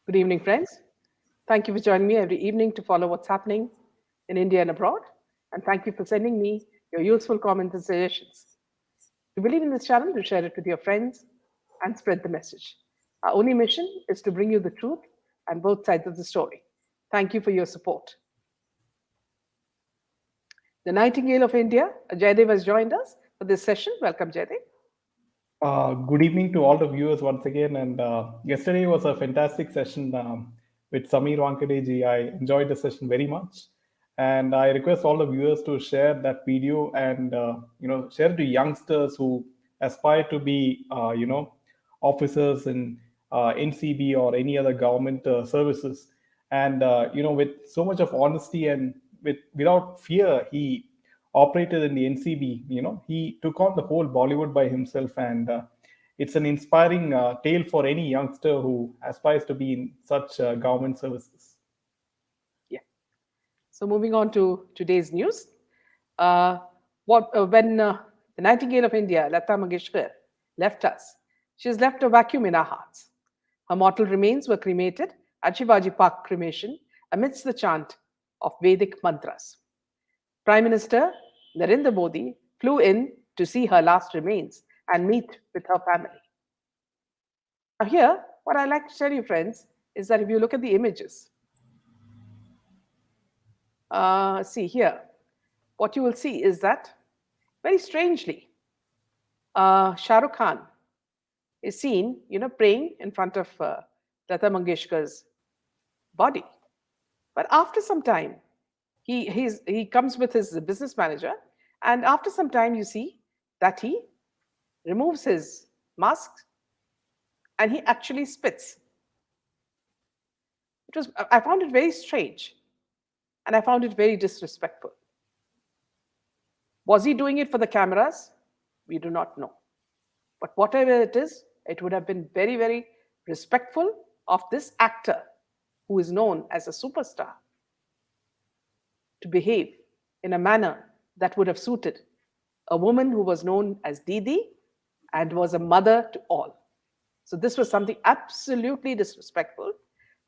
Good evening, friends. Thank you for joining me every evening to follow what's happening in India and abroad. And thank you for sending me your useful comments and suggestions. If you believe in this channel, do share it with your friends and spread the message. Our only mission is to bring you the truth and both sides of the story. Thank you for your support. The Nightingale of India, Jaydev, has joined us for this session. Welcome, Jaydev. Good evening to all the viewers once again. And yesterday was a fantastic session with Samir Wankadeji. I enjoyed the session very much, and I request all the viewers to share that video and share to youngsters who aspire to be officers in NCB or any other government services. And with so much of honesty and without fear, he operated in the NCB. He took on the whole Bollywood by himself, and it's an inspiring tale for any youngster who aspires to be in such government services. Yeah. So moving on to today's news. Uh, when the Nightingale of India, Lata Mangeshkar, left us, she has left a vacuum in our hearts. Her mortal remains were cremated at Shivaji Park cremation amidst the chant of Vedic mantras. Prime Minister Narendra Modi flew in to see her last remains and meet with her family. Now, here, what I like to tell you, friends, is that if you look at the images, see here, what you will see is that very strangely, Shah Rukh Khan is seen, praying in front of Lata Mangeshkar's body. But after some time, he comes with his business manager, and after some time, you see that he removes his mask and he actually spits. I found it very strange, and I found it very disrespectful. Was he doing it for the cameras? We do not know. But whatever it is, it would have been very, very respectful of this actor who is known as a superstar to behave in a manner that would have suited a woman who was known as Didi and was a mother to all. So this was something absolutely disrespectful.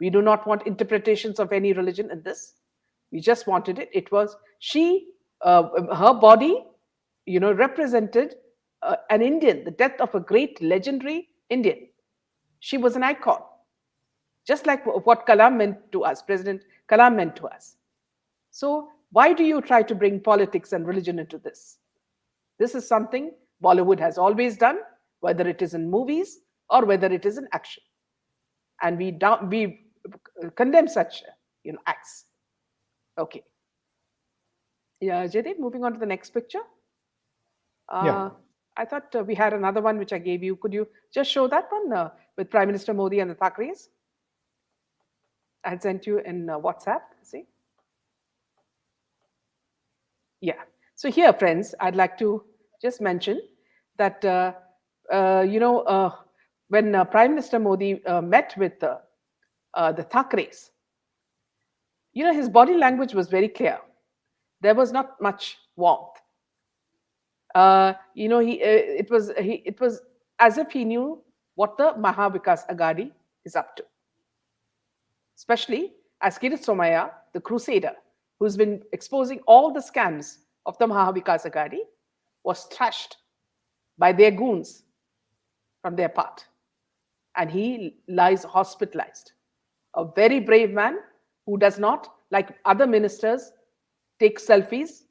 We do not want interpretations of any religion in this. We just wanted it. It was her body, represented an Indian, the death of a great legendary Indian. She was an icon, just like what Kalam meant to us, President Kalam meant to us. So why do you try to bring politics and religion into this? This is something Bollywood has always done, whether it is in movies or whether it is in action. And we condemn such acts. Okay. Yeah, Jaydev, moving on to the next picture. Yeah. I thought we had another one which I gave you. Could you just show that one with Prime Minister Modi and the Thakres? I had sent you in WhatsApp. See? Yeah. So here, friends, I'd like to just mention that when Prime Minister Modi met with the Thakres, his body language was very clear. There was not much warmth. It was as if he knew what the Mahavikas Agadi is up to. Especially as Kirit Somaya, the crusader, who's been exposing all the scams of the Mahavikas Agadi, was thrashed by their goons from their part. And he lies hospitalized. A very brave man who does not, like other ministers, take selfies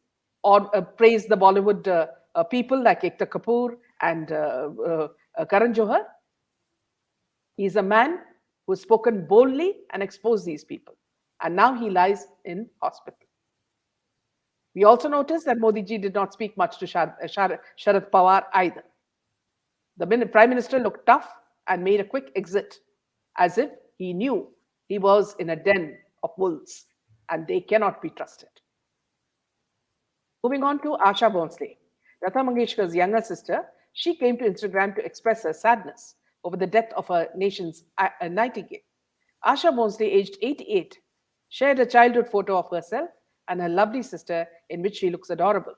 or praise the Bollywood people like Ekta Kapoor and Karan Johar. He's a man who has spoken boldly and exposed these people. And now he lies in hospital. We also noticed that Modi ji did not speak much to Sharad Pawar either. The Prime Minister looked tough and made a quick exit, as if he knew he was in a den of wolves and they cannot be trusted. Moving on to Asha Bhonsle, Lata Mangeshkar's younger sister, she came to Instagram to express her sadness over the death of her nation's nightingale. Asha Bhonsle, aged 88, shared a childhood photo of herself and her lovely sister in which she looks adorable.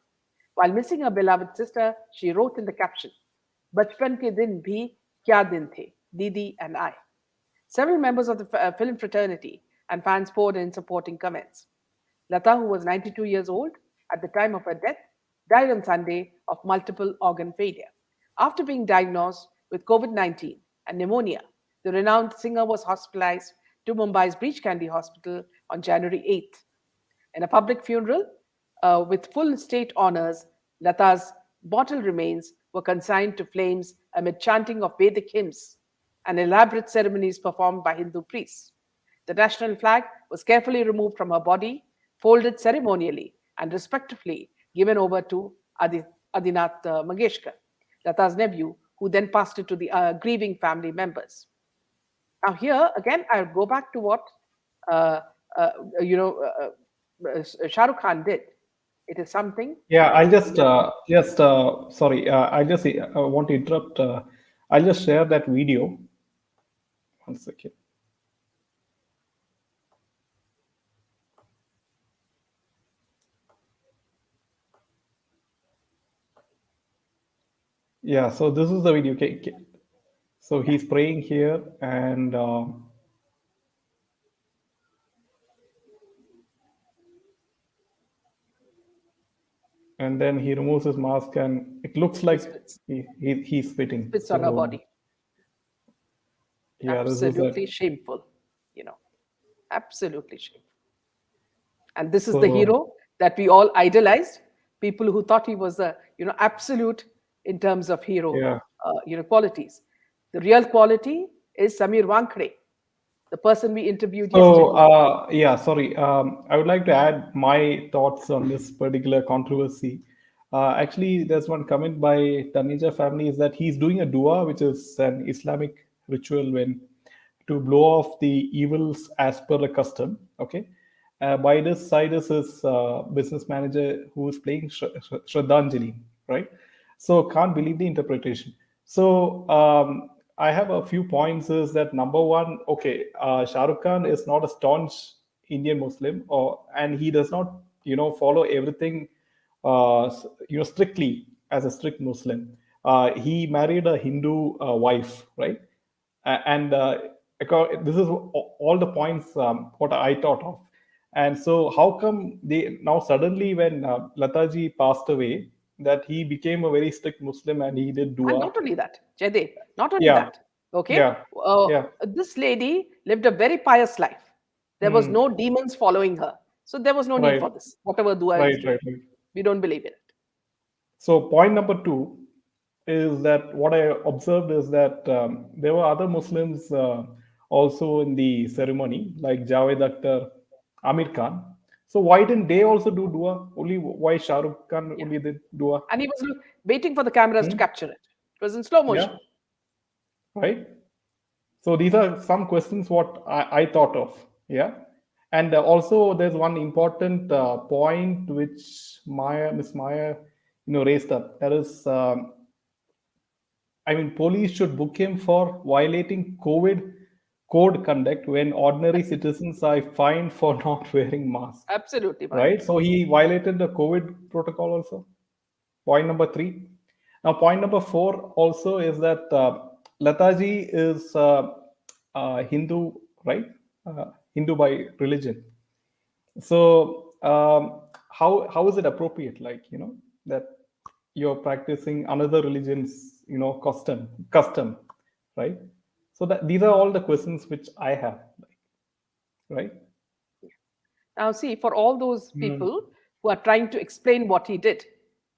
While missing her beloved sister, she wrote in the caption, "Bachpan ke din bhi kya din the, Didi and I." Several members of the film fraternity and fans poured in supporting comments. Lata, who was 92 years old at the time of her death, died on Sunday of multiple organ failure. After being diagnosed with COVID 19 and pneumonia, the renowned singer was hospitalized to Mumbai's Breach Candy Hospital on January 8th. In a public funeral with full state honors, Lata's mortal remains were consigned to flames amid chanting of Vedic hymns and elaborate ceremonies performed by Hindu priests. The national flag was carefully removed from her body, folded ceremonially, and respectfully given over to Adinath Mangeshkar, Lata's nephew, who then passed it to the grieving family members. Now, here again, I'll go back to what uh, uh, you know Shah Rukh Khan did. It is something Yeah, that I'll sorry, I just want to interrupt. I'll just share that video. One second. Yeah, so this is the video. Okay, okay. So yeah, he's praying here, and then he removes his mask, and it looks he like spits he's spitting. spits on her So body. yeah, this is it. Absolutely shameful, you know, absolutely shameful. And this is the So hero that we all idolized. People who thought he was a absolute in terms of hero yeah. qualities. The real quality is Samir Wankhede, the person we interviewed So, yesterday. yeah, sorry. I would like to add my thoughts on this particular controversy. Actually, there's one comment by Tanija family is that he's doing a dua, which is an Islamic ritual when to blow off the evils as per the custom. Okay. By this side is his business manager who is playing Shraddhanjali, right? So can't believe the interpretation. So I have a few points. Is that number one? Okay, Shah Rukh Khan is not a staunch Indian Muslim, or and he does not follow everything strictly as a strict Muslim. He married a Hindu wife, right? And this is all the points what I thought of. And so, how come they now suddenly, when Lataji passed away, that he became a very strict Muslim and he did And dua? not only that, Jaydev, not only Yeah, that, okay, yeah, yeah. this lady lived a very pious life. There was Hmm. no demons following her. So there was no need Right, for this, whatever dua right, he's doing. right, right. We don't believe in it. So point number two is that what I observed is that there were other Muslims also in the ceremony, like Javed Akhtar, Amir Khan. So why didn't they also do dua? Only why Shah Rukh Khan Yeah. only did dua? And he was waiting for the cameras to Hmm? capture it. It was in slow Yeah, motion. right. So these are some questions what I thought of. Yeah, and also there's one important point which Miss Maya, raised up. That is, I mean, police should book him for violating COVID code conduct when ordinary citizens are fined for not wearing masks. Absolutely, Maya. Right? So he violated the COVID protocol also. Point number three. Now, point number four also is that Lataji is Hindu, right? Hindu by religion. So how is it appropriate, like that you're practicing another religion's custom, right? So that these are all the questions which I have, like, right? Now, see, for all those Hmm. people who are trying to explain what he did,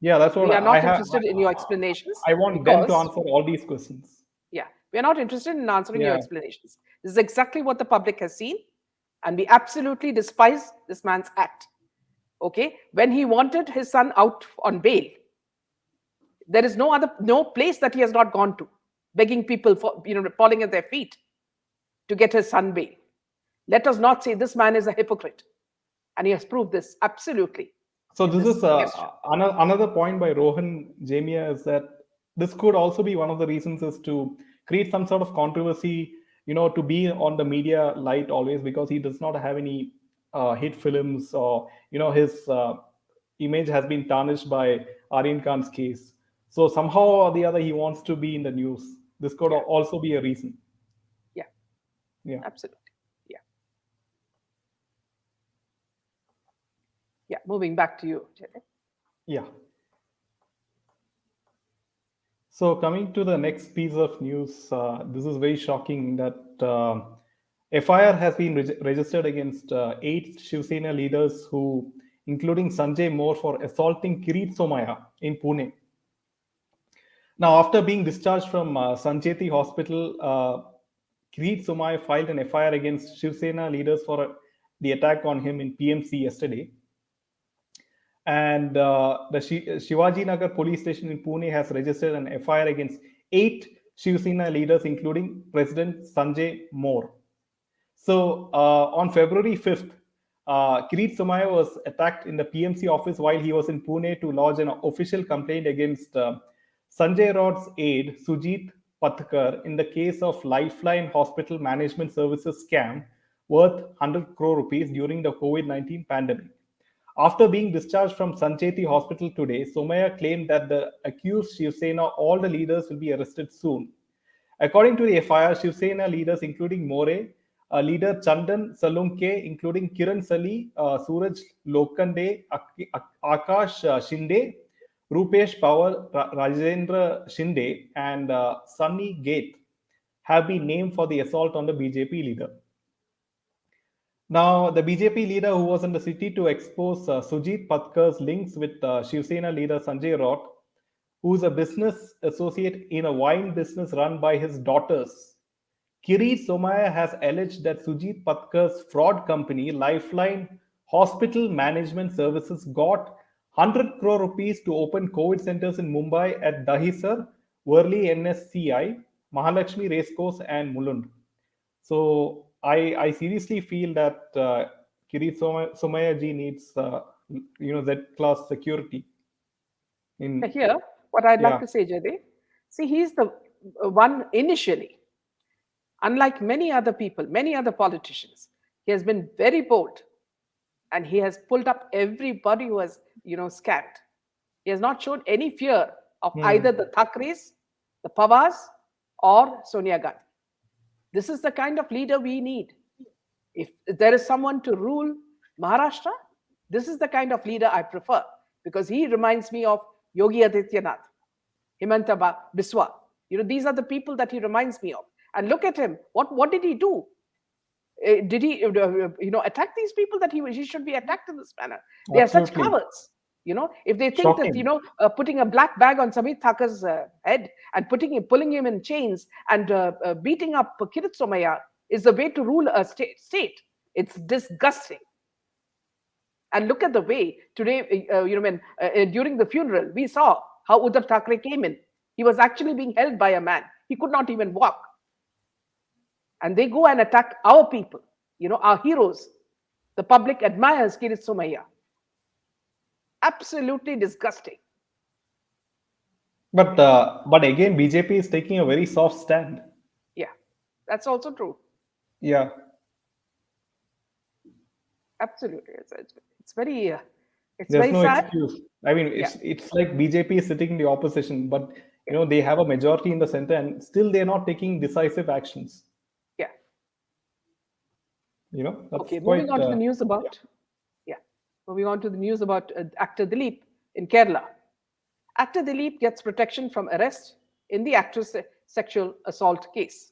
Yeah, that's what we are I not have. interested in your explanations I want them to because, answer all these questions. yeah, we are not interested in answering your Yeah. explanations. This is exactly what the public has seen, and we absolutely despise this man's act. Okay, when he wanted his son out on bail, there is no place that he has not gone to, begging people for falling at their feet to get his son bail. Let us not say this man is a hypocrite, and he has proved this absolutely So in this this is gesture. another point by Rohan Jamia is that this could also be one of the reasons is to create some sort of controversy, to be on the media light always because he does not have any hit films or his image has been tarnished by Aryan Khan's case. So somehow or the other he wants to be in the news. This could Yeah, also be a reason. yeah. Yeah. Absolutely. Yeah. Yeah. Moving back to you, Jaideep. Yeah. So coming to the next piece of news, this is very shocking that FIR has been registered against 8 Shiv Sena leaders who, including Sanjay Moore, for assaulting Kirit Somaya in Pune. Now, after being discharged from Sancheti Hospital, Kirit Somaya filed an FIR against Shiv Sena leaders for the attack on him in PMC yesterday. And the Shivaji Nagar police station in Pune has registered an FIR against 8 Shiv Sena leaders, including President Sanjay Moore. So on February 5th, Kirit Somaya was attacked in the PMC office while he was in Pune to lodge an official complaint against Sanjay Raut's aide, Sujit Patkar, in the case of Lifeline Hospital Management Services scam worth 100 crore rupees during the COVID-19 pandemic. After being discharged from Sancheti Hospital today, Somaya claimed that the accused Shiv Sena, all the leaders, will be arrested soon. According to the FIR, Shiv Sena leaders, including More, leader Chandan Salunke, including Kiran Sali, Suraj Lokande, Akash Shinde, Rupesh Pawar, Rajendra Shinde, and Sunny Gate, have been named for the assault on the BJP leader. Now, the BJP leader who was in the city to expose Sujit Patkar's links with Shiv Sena leader Sanjay Raut, who's a business associate in a wine business run by his daughters. Kirit Somaya has alleged that Sujit Patkar's fraud company, Lifeline Hospital Management Services, got 100 crore rupees to open COVID centers in Mumbai at Dahisar, Worli NSCI, Mahalakshmi Racecourse, and Mulund. So I seriously feel that Kirit Somaya ji needs Z-class security. Here, what I'd like Yeah, to say, Jaideep, see, he's the one initially, unlike many other people, many other politicians, he has been very bold and he has pulled up everybody who has, scammed. He has not shown any fear of either hmm, the Thakres, the Pawars, or Sonia Gandhi. This is the kind of leader we need. If there is someone to rule Maharashtra, this is the kind of leader I prefer because he reminds me of Yogi Adityanath, Himanta Biswa. These are the people that he reminds me of. And look at him. What did he do? Did he, attack these people that he should be attacked in this manner? They are such absolutely cowards. If they think that, shocking. putting a black bag on Samit Thakur's head and pulling him in chains and beating up Kirit Somaya is the way to rule a state. It's disgusting. And look at the way today, when during the funeral, we saw how Uddhav Thackeray came in. He was actually being held by a man. He could not even walk. And they go and attack our people, our heroes. The public admires Kirit Somaya. Absolutely disgusting. But again, BJP is taking a very soft stand. Yeah, that's also true. Yeah, Absolutely, it's very, it's there's very no sad. excuse. I mean, Yeah, it's like BJP is sitting in the opposition, but yeah, they have a majority in the center, and still they're not taking decisive actions. yeah. That's Okay, moving quite on to the news yeah. about, yeah, moving on to the news about actor Dilip in Kerala. Actor Dilip gets protection from arrest in the actress' sexual assault case.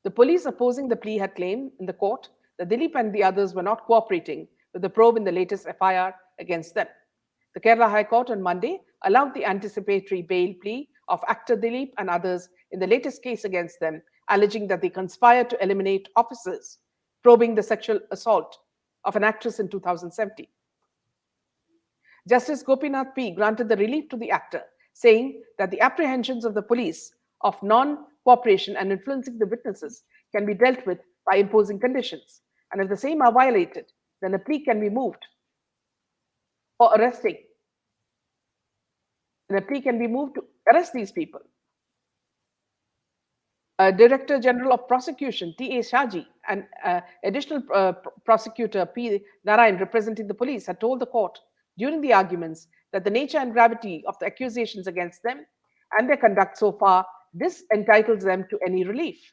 The police opposing the plea had claimed in the court that Dilip and the others were not cooperating with the probe in the latest FIR against them. The Kerala High Court on Monday allowed the anticipatory bail plea of actor Dilip and others in the latest case against them, alleging that they conspired to eliminate officers probing the sexual assault of an actress in 2017. Justice Gopinath P. granted the relief to the actor, saying that the apprehensions of the police of non cooperation and influencing the witnesses can be dealt with by imposing conditions. And if the same are violated, then a plea can be moved for arresting. And a plea can be moved to arrest these people. Director General of Prosecution T.A. Shaji and additional prosecutor P. Narayan representing the police had told the court during the arguments that the nature and gravity of the accusations against them and their conduct so far, this entitles them to any relief.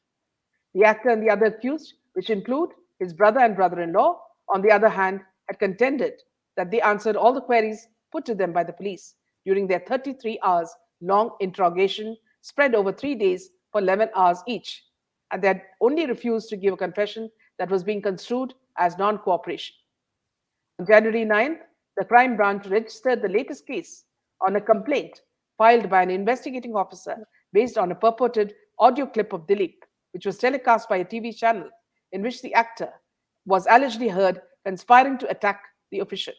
The actor and the other accused, which include his brother and brother in law, on the other hand, had contended that they answered all the queries put to them by the police during their 33 hours long interrogation spread over 3 days for 11 hours each, and they had only refused to give a confession that was being construed as non cooperation. On January 9th, the crime branch registered the latest case on a complaint filed by an investigating officer based on a purported audio clip of Dilip, which was telecast by a TV channel in which the actor was allegedly heard conspiring to attack the official.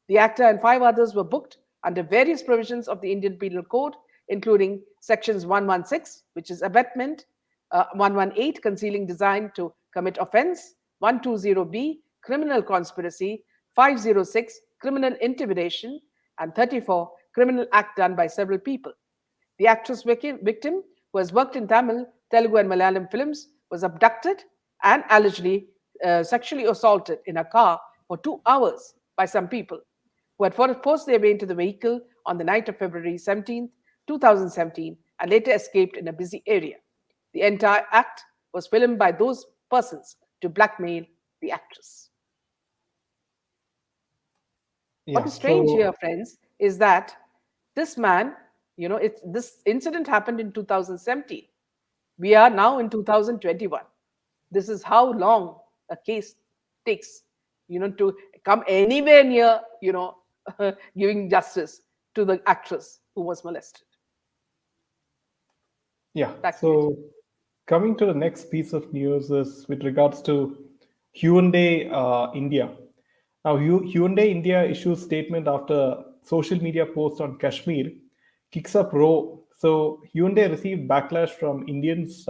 The actor and five others were booked under various provisions of the Indian Penal Code, including sections 116, which is abetment, 118, concealing design to commit offense, 120B, criminal conspiracy, 506, criminal intimidation, and 34, criminal act done by several people. The actress victim, who has worked in Tamil, Telugu, and Malayalam films, was abducted and allegedly sexually assaulted in a car for 2 hours by some people who had forced their way into the vehicle on the night of February 17, 2017, and later escaped in a busy area. The entire act was filmed by those persons to blackmail the actress. What Yeah. is strange So here, friends, is that this man, this incident happened in 2017. We are now in 2021. This is how long a case takes, to come anywhere near, giving justice to the actress who was molested. yeah. Back to you. So coming to the next piece of news is with regards to Hyundai India. Now, Hyundai India issues statement after social media post on Kashmir kicks up row. So Hyundai received backlash from Indians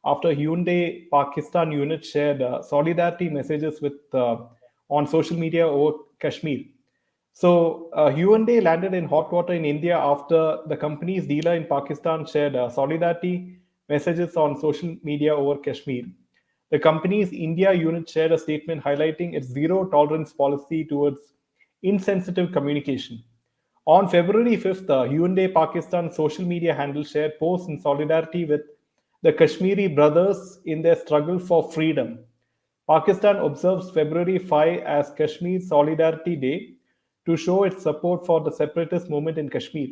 after Hyundai Pakistan unit shared solidarity messages with on social media over Kashmir. So Hyundai landed in hot water in India after the company's dealer in Pakistan shared solidarity messages on social media over Kashmir. The company's India unit shared a statement highlighting its zero tolerance policy towards insensitive communication. On February 5th, Hyundai Pakistan social media handle shared posts in solidarity with the Kashmiri brothers in their struggle for freedom. Pakistan observes February 5 as Kashmir Solidarity Day to show its support for the separatist movement in Kashmir.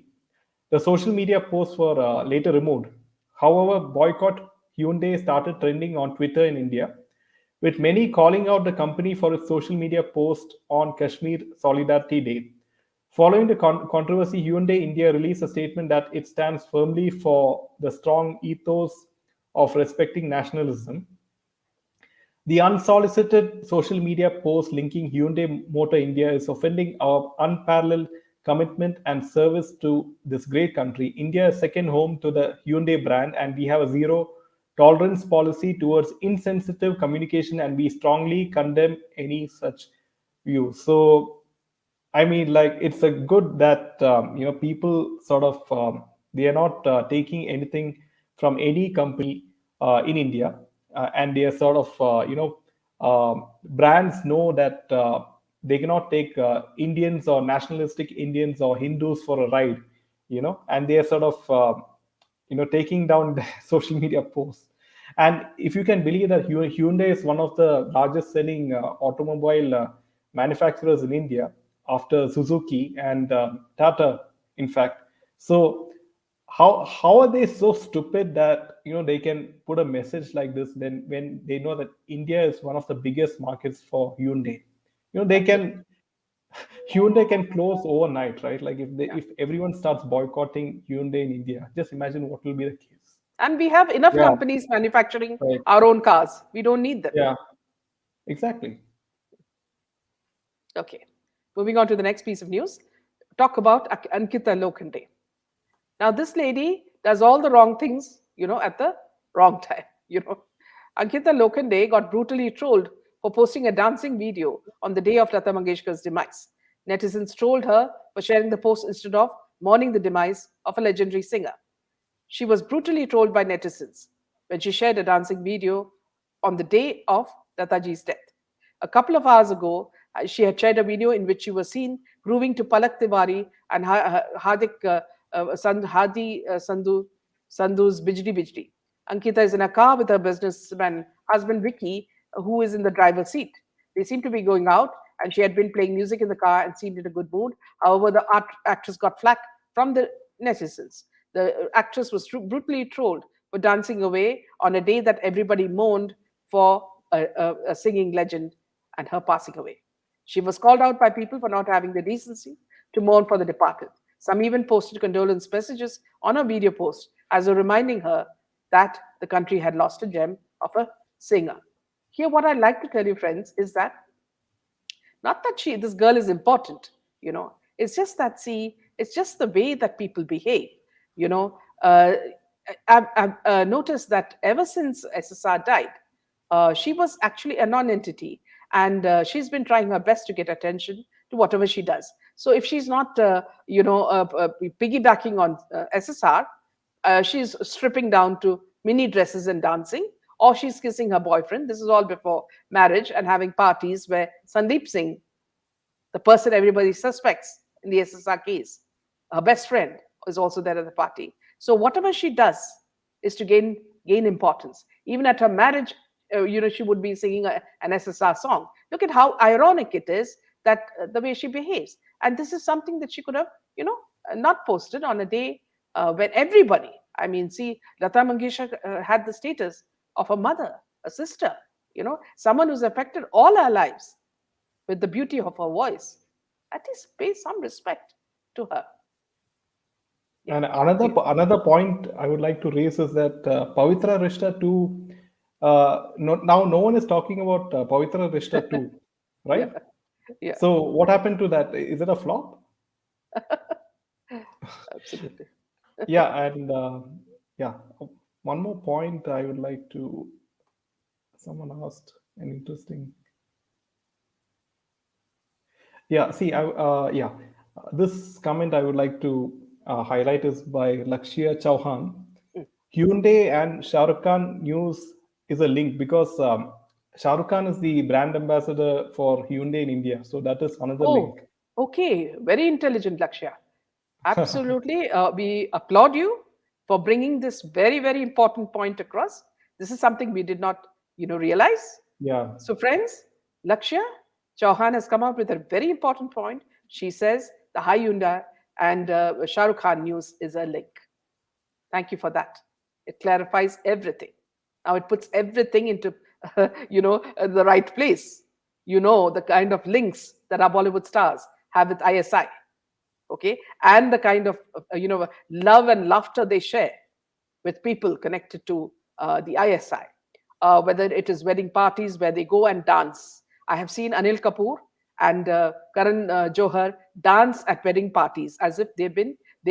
The social media posts were later removed. However, boycott Hyundai started trending on Twitter in India, with many calling out the company for its social media post on Kashmir Solidarity Day. Following the controversy, Hyundai India released a statement that it stands firmly for the strong ethos of respecting nationalism. The unsolicited social media post linking Hyundai Motor India is offending our unparalleled commitment and service to this great country. India is second home to the Hyundai brand, and we have a zero tolerance policy towards insensitive communication, and we strongly condemn any such view. So, I mean, like it's a good that people sort of they are not taking anything from any company in India, and they are sort of brands know that they cannot take Indians or nationalistic Indians or Hindus for a ride, and they are sort of taking down the social media posts. And if you can believe that Hyundai is one of the largest selling automobile manufacturers in India after Suzuki and Tata, in fact. So how are they so stupid that they can put a message like this then when they know that India is one of the biggest markets for Hyundai? They can Hyundai can close overnight, right? Like Yeah. if everyone starts boycotting Hyundai in India, just imagine what will be the case. And we have enough Yeah, companies manufacturing right. our own cars. We don't need them. Yeah, exactly. Okay. Moving on to the next piece of news. Talk about Ankita Lokhande. Now, this lady does all the wrong things, at the wrong time. Ankita Lokhande got brutally trolled for posting a dancing video on the day of Lata Mangeshkar's demise. Netizens trolled her for sharing the post instead of mourning the demise of a legendary singer. She was brutally trolled by netizens when she shared a dancing video on the day of Lataji's death. A couple of hours ago, she had shared a video in which she was seen grooving to Palak Tiwari and Hadi Sandhu's Bijdi Bijdi. Ankita is in a car with her businessman husband Vicky, who is in the driver's seat. They seem to be going out, and she had been playing music in the car and seemed in a good mood. However, the actress got flack from the netizens. The actress was brutally trolled for dancing away on a day that everybody mourned for a singing legend and her passing away. She was called out by people for not having the decency to mourn for the departed. Some even posted condolence messages on her video post as a reminding her that the country had lost a gem of a singer. Here, what I'd like to tell you, friends, is that not that this girl is important, it's just that, see, it's just the way that people behave, you know. I've noticed that ever since SSR died, she was actually a non-entity, and she's been trying her best to get attention to whatever she does. So if she's not, piggybacking on SSR, she's stripping down to mini dresses and dancing, or she's kissing her boyfriend. This is all before marriage, and having parties where Sandeep Singh, the person everybody suspects in the SSR case, her best friend, is also there at the party. So whatever she does is to gain importance. Even at her marriage, she would be singing an SSR song. Look at how ironic it is that the way she behaves. And this is something that she could have, not posted on a day when everybody, I mean, see, Lata Mangeshkar had the status of a mother, a sister, someone who's affected all our lives with the beauty of her voice. At least pay some respect to her. Yeah. And another point I would like to raise is that Pavitra Rishta 2, now no one is talking about Pavitra Rishta 2, Yeah. right? Yeah. So what happened to that? Is it a flop? Absolutely. Yeah, and yeah, one more point I would like to. Someone asked an interesting. Yeah, see, this comment I would like to highlight is by Lakshya Chauhan. Hyundai and Shah Rukh Khan news is a link because Shah Rukh Khan is the brand ambassador for Hyundai in India, so that is another Oh, link. okay. Very intelligent, Lakshya. Absolutely. We applaud you for bringing this very, very important point across. This is something we did not, realize. Yeah, So, friends, Lakshya Chauhan has come out with a very important point. She says the Hyundai and Shah Rukh Khan news is a link. Thank you for that. It clarifies everything. Now it puts everything into, the right place. The kind of links that our Bollywood stars have with ISI, okay, and the kind of, love and laughter they share with people connected to the ISI, whether it is wedding parties where they go and dance. I have seen Anil Kapoor and Karan Johar dance at wedding parties as if they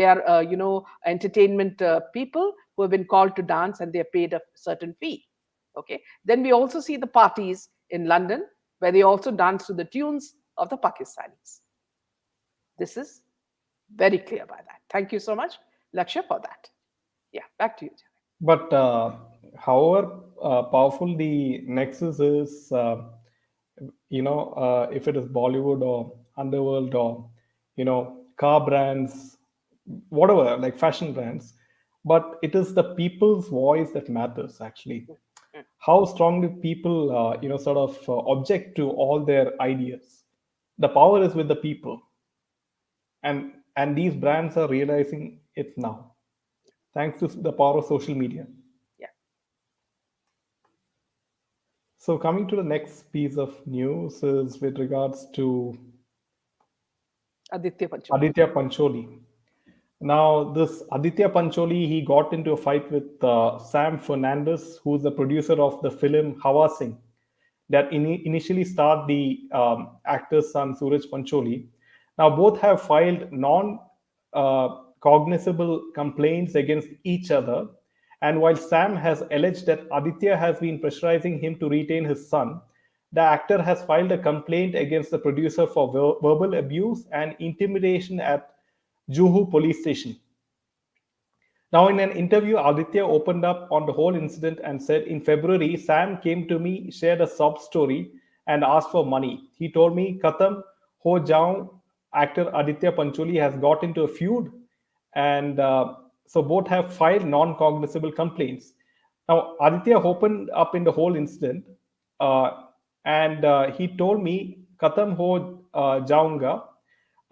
are, entertainment people who have been called to dance and they are paid a certain fee. Okay. Then we also see the parties in London where they also dance to the tunes of the Pakistanis. This is very clear by that. Thank you so much, Lakshya, for that. Yeah, back to you. but however powerful the nexus is, if it is Bollywood or underworld or car brands, whatever, like fashion brands, but it is the people's voice that matters actually. How strongly people sort of object to all their ideas. The power is with the people, and these brands are realizing it now, thanks to the power of social media. Yeah, So coming to the next piece of news is with regards to Aditya Pancholi. Aditya Pancholi. Now, this Aditya Pancholi, he got into a fight with Sam Fernandez, who's the producer of the film Hawa Singh, that initially starred the actor's son Suraj Pancholi. Now, both have filed non-cognizable complaints against each other. And while Sam has alleged that Aditya has been pressurizing him to retain his son, the actor has filed a complaint against the producer for verbal abuse and intimidation at Juhu police station. Now, in an interview, Aditya opened up on the whole incident and said, in February, Sam came to me, shared a sob story, and asked for money. He told me, Khatam ho jaun. Actor Aditya Pancholi has got into a feud, and so both have filed non-cognizable complaints. Now, Aditya opened up in the whole incident, uh, and he told me, "Khatam ho jaunga,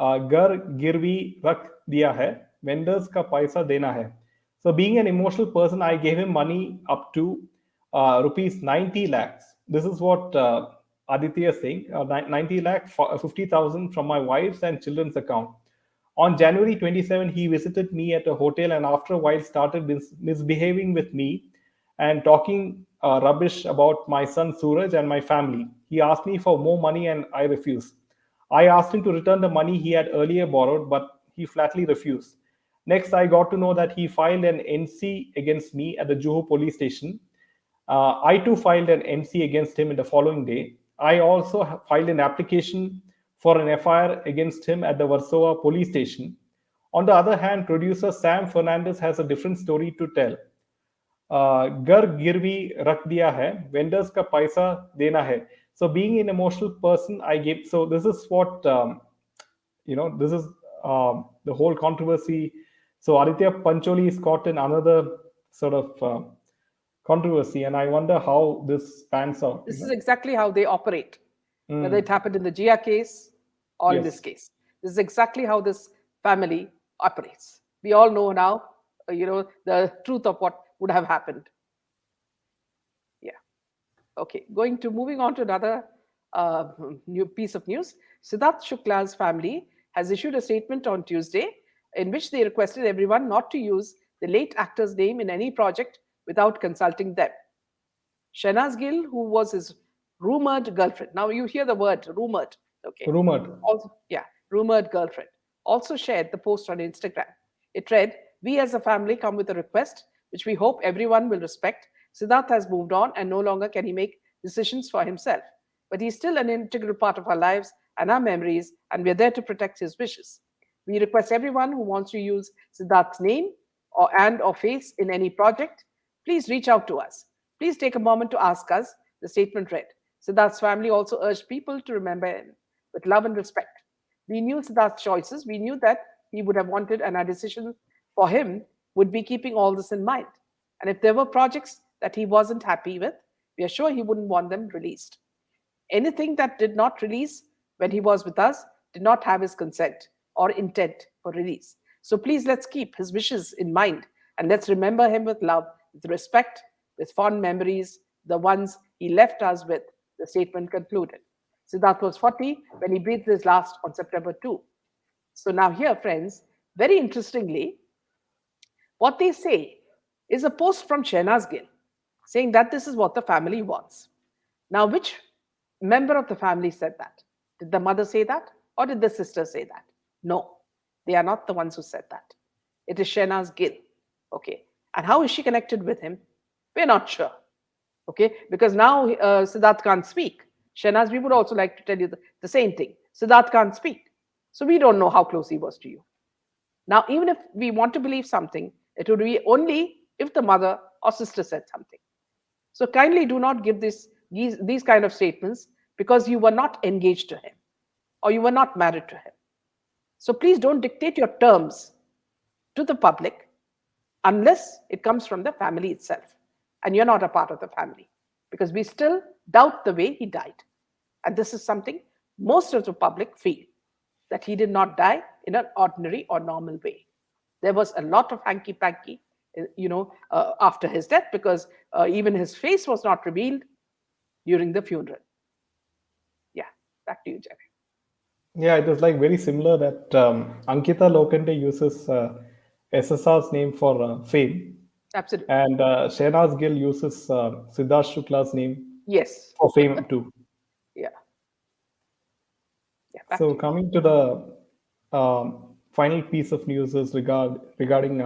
घर गिरवी रख दिया है, vendors का पैसा देना है." So, being an emotional person, I gave him money up to rupees 90 lakhs. This is what Aditya is saying, 90 lakh, 50,000 from my wife's and children's account. On January 27, he visited me at a hotel and after a while started misbehaving with me and talking rubbish about my son Suraj and my family. He asked me for more money and I refused. I asked him to return the money he had earlier borrowed, but he flatly refused. Next, I got to know that he filed an NC against me at the Juhu police station. I too filed an NC against him in the following day. I also filed an application for an FIR against him at the Warsaw police station. On the other hand, producer Sam Fernandez has a different story to tell. घर गिरवी रख दिया है, vendors का पैसा देना है. So being an emotional person, I gave. So this is what this is the whole controversy. So Aditya Pancholi is caught in another sort of controversy, and I wonder how this pans out. This is exactly how they operate, whether it Mm, happened in the Gia case or in this yes. case. This is exactly how this family operates. We all know now, the truth of what would have happened. Yeah. Okay. Moving on to another uh, new piece of news. Siddharth Shukla's family has issued a statement on Tuesday in which they requested everyone not to use the late actor's name in any project without consulting them. Shanaz Gill, who was his rumored girlfriend. Now you hear the word rumored. Okay. Rumored. Also, yeah, rumored girlfriend. Also shared the post on Instagram. It read, "We as a family come with a request, which we hope everyone will respect. Siddharth has moved on and no longer can he make decisions for himself. But he's still an integral part of our lives and our memories, and we're there to protect his wishes. We request everyone who wants to use Siddharth's name or face in any project, please reach out to us. Please take a moment to ask us," the statement read. Siddharth's family also urged people to remember him with love and respect. We knew Siddharth's choices. We knew that he would have wanted, and our decision for him would be keeping all this in mind. And if there were projects that he wasn't happy with, we are sure he wouldn't want them released. Anything that did not release when he was with us did not have his consent or intent for release. So please let's keep his wishes in mind and let's remember him with love, with respect, with fond memories, the ones he left us with, the statement concluded. Siddharth was 40 when he breathed his last on September 2. So now, here, friends, very interestingly, what they say is a post from Shehnaz Gill saying that this is what the family wants. Now, which member of the family said that? Did the mother say that? Or did the sister say that? No, they are not the ones who said that. It is Shehnaz Gill. Okay. And how is she connected with him? We're not sure. Okay. Because now Siddharth can't speak. Shehnaz, we would also like to tell you the same thing. Siddharth can't speak. So we don't know how close he was to you. Now, even if we want to believe something, it would be only if the mother or sister said something. So kindly do not give these kind of statements because you were not engaged to him or you were not married to him. So please don't dictate your terms to the public unless it comes from the family itself and you're not a part of the family, because we still doubt the way he died. And this is something most of the public feel, that he did not die in an ordinary or normal way. There was a lot of hanky panky, after his death, because even his face was not revealed during the funeral. Yeah, back to you, Jerry. Yeah, it was like very similar that Ankita Lokande uses SSR's name for fame, Absolutely. and Shehnaz Gill uses Siddharth Shukla's name Yes. for fame too. Yeah. Yeah. Back So to you. coming to the final piece of news is regarding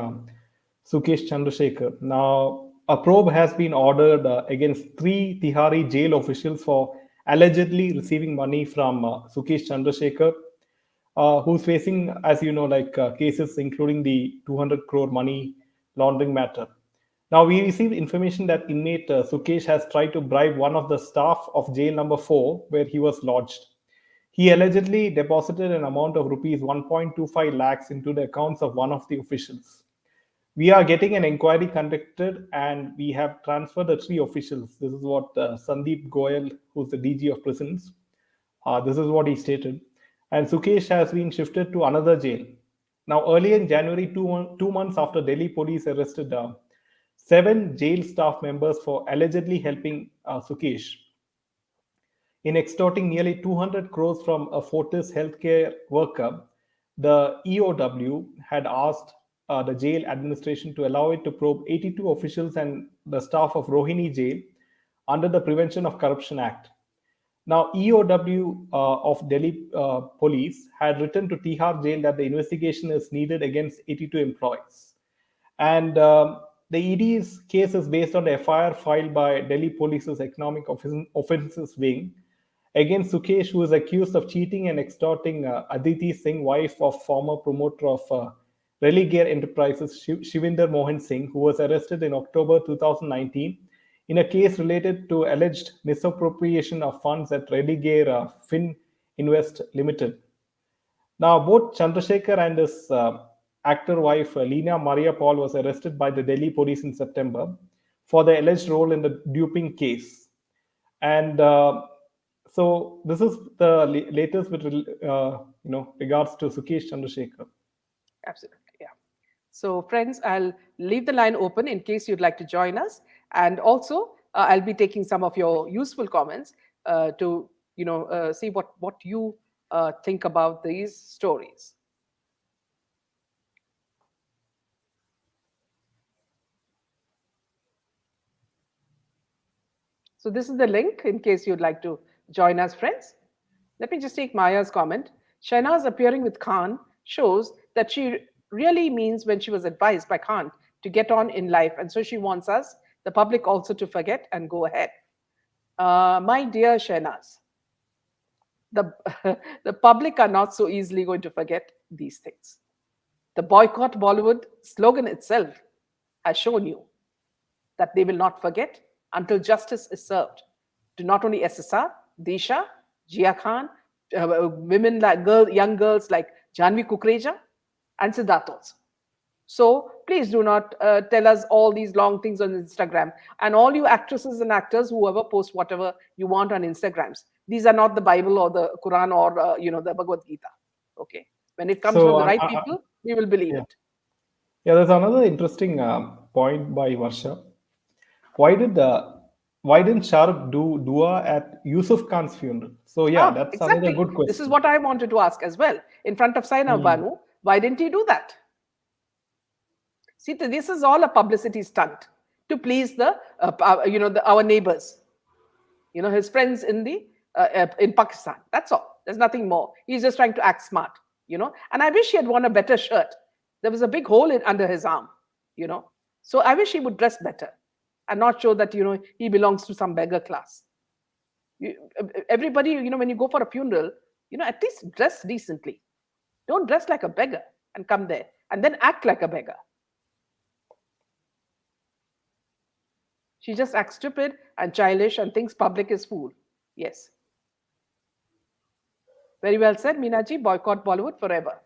Sukesh Chandrasekhar. Now, a probe has been ordered against three Tihari jail officials for allegedly receiving money from Sukesh Chandrasekhar, who's facing, as you know, like cases including the 200 crore money laundering matter. Now, we received information that inmate Sukesh has tried to bribe one of the staff of jail number 4, where he was lodged. He allegedly deposited an amount of rupees 1.25 lakhs into the accounts of one of the officials. We are getting an inquiry conducted, and we have transferred the three officials. This is what Sandeep Goyal, who's the DG of prisons, this is what he stated. And Sukesh has been shifted to another jail. Now, early in January, 2 months after Delhi police arrested seven jail staff members for allegedly helping Sukesh in extorting nearly 200 crores from a Fortis healthcare worker, the EOW had asked the jail administration to allow it to probe 82 officials and the staff of Rohini jail under the Prevention of Corruption Act. Now, EOW of Delhi police had written to Tihar Jail that the investigation is needed against 82 employees. And the ED's case is based on the FIR filed by Delhi Police's Economic Offences Wing against Sukesh, who is accused of cheating and extorting Aditi Singh, wife of former promoter of Religare Enterprises, Shivinder Mohan Singh, who was arrested in October 2019 in a case related to alleged misappropriation of funds at Religare Fin Invest Limited. Now, both Chandrasekhar and his actor wife, Lina Maria Paul, was arrested by the Delhi police in September for the alleged role in the duping case. And so this is the latest with regards to Sukesh Chandrasekhar. Absolutely, yeah. So, friends, I'll leave the line open in case you'd like to join us, and also I'll be taking some of your useful comments to see what you think about these stories. So this is the link in case you'd like to join us, friends. Let me just take Maya's comment. Shahnaz appearing with Khan shows that she really means when she was advised by Khan to get on in life, and so she wants us, the public, also to forget and go ahead. My dear Shahnaz, the, the public are not so easily going to forget these things. The boycott Bollywood slogan itself has shown you that they will not forget until justice is served to not only SSR, Disha, Jia Khan, women like young girls like Janvi Kukreja and Siddharths. So please do not tell us all these long things on Instagram. And all you actresses and actors, whoever post whatever you want on Instagrams, these are not the Bible or the Quran or the Bhagavad Gita. Okay, when it comes from So, the right people, we will believe yeah, it. yeah. There's another interesting point by Varsha. Why did why didn't Shah Rukh do dua at Yusuf Khan's funeral? So yeah, Ah, that's another exactly. good This is question. what I wanted to ask as well. In front of Saina Hmm. Banu, why didn't he do that? See, this is all a publicity stunt to please our neighbors, his friends in Pakistan. That's all. There's nothing more. He's just trying to act smart. And I wish he had worn a better shirt. There was a big hole under his arm. So I wish he would dress better and not show that he belongs to some beggar class. Everybody, when you go for a funeral, at least dress decently. Don't dress like a beggar and come there and then act like a beggar. She just acts stupid and childish and thinks public is fool. Yes. Very well said, Meenaji. Boycott Bollywood forever.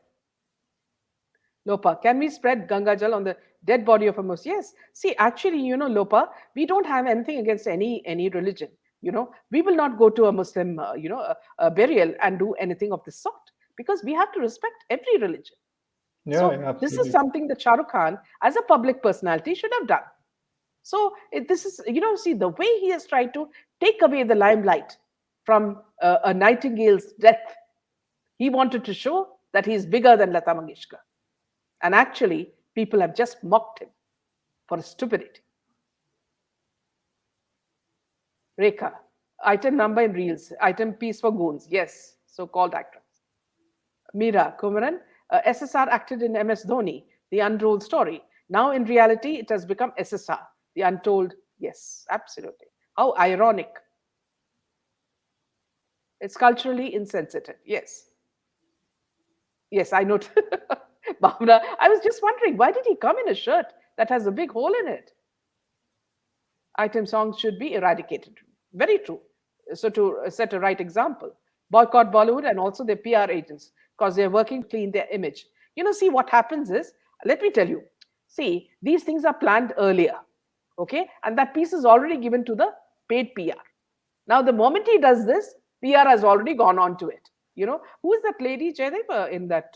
Lopa, can we spread Ganga Jal on the dead body of a Muslim? Yes. See, actually, Lopa, we don't have anything against any religion. We will not go to a Muslim, a burial and do anything of this sort because we have to respect every religion. Yeah, So this is absolutely. something that Shah Rukh Khan, as a public personality, should have done. So this is, see, the way he has tried to take away the limelight from a Nightingale's death, he wanted to show that he is bigger than Lata Mangeshkar. And actually, people have just mocked him for his stupidity. Rekha, item number in reels, item piece for goons. Yes, so-called actress. Meera Kumaran, SSR acted in MS Dhoni, the untold story. Now, in reality, it has become SSR, the untold. Yes, absolutely. How ironic. It's culturally insensitive. Yes. Yes, I know. Bhavna, I was just wondering, why did he come in a shirt that has a big hole in it? Item songs should be eradicated. Very true. So to set a right example, boycott Bollywood and also their PR agents because they're working to clean their image. See what happens is, let me tell you, See, these things are planned earlier, okay? And that piece is already given to the paid PR. Now, the moment he does this, PR has already gone on to it. Who is that lady, Jaydev, in that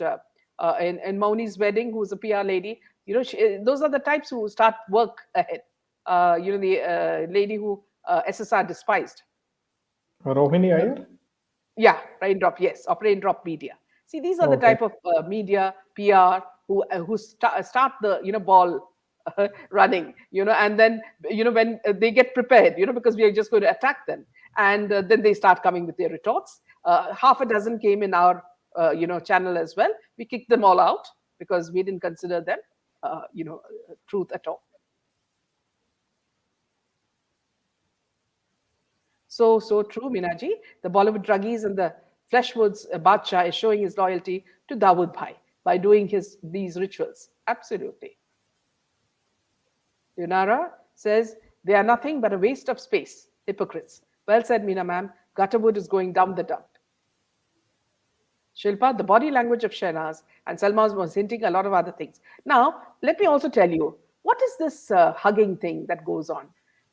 in Mauni's wedding, who's a PR lady? Those are the types who start work ahead. The lady who SSR despised. Rohini Uh, Iyer? yeah, Raindrop, yes, of Raindrop Media. See, these are the Okay. type of media, PR, who start the ball running, and then when they get prepared, because we are just going to attack them, and then they start coming with their retorts. Half a dozen came in our channel as well. We kicked them all out because we didn't consider them, truth at all. So true, Minaji. The Bollywood druggies and the Fleshwoods Badshah is showing his loyalty to Dawood Bhai by doing these rituals. Absolutely. Yunara says they are nothing but a waste of space. Hypocrites. Well said, Meena ma'am. Gutterwood is going down the dump. Shilpa, the body language of Shehnaz and Salma was hinting a lot of other things. Now, let me also tell you, what is this hugging thing that goes on?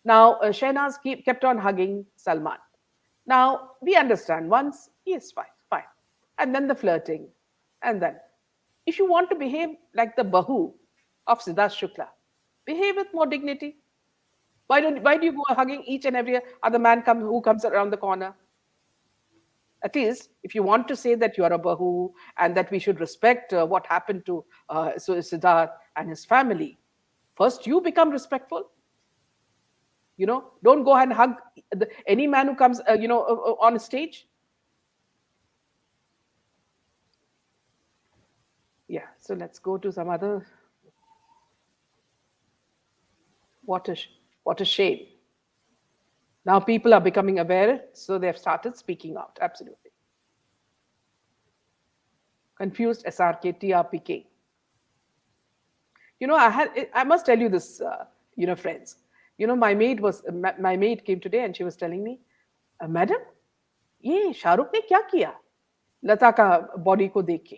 Now, Shehnaz kept on hugging Salman. Now, we understand once, yes, fine, fine. And then the flirting. And then, if you want to behave like the Bahu of Siddharth Shukla, behave with more dignity. Why do you go hugging each and every other man who comes around the corner? At least, if you want to say that you are a Bahu and that we should respect what happened to Siddharth and his family, first you become respectful. Don't go and hug any man who comes, on a stage. Yeah, so let's go to some other. What a shame. Now people are becoming aware, so they have started speaking out. Absolutely. Confused SRK, TRPK. I must tell you this, friends. My maid came today and she was telling me, Madam, ये शाहरुख ने क्या किया लता का body को देख के?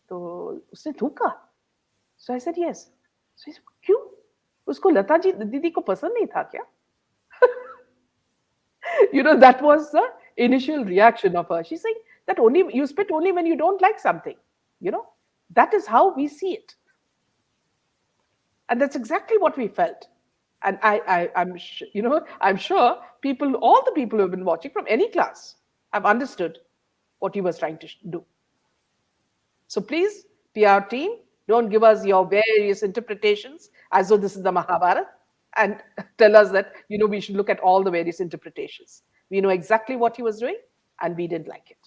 तो उसने थूका. So I said yes. So he said, क्यों? उसको लता जी दीदी को पसंद नहीं था क्या? That was the initial reaction of her. She's saying that only you spit only when you don't like something. That is how we see it. And that's exactly what we felt. And I'm sure all the people who have been watching from any class have understood what he was trying to do. So please, PR team, don't give us your various interpretations as though this is the Mahabharata and tell us that, we should look at all the various interpretations. We know exactly what he was doing and we didn't like it.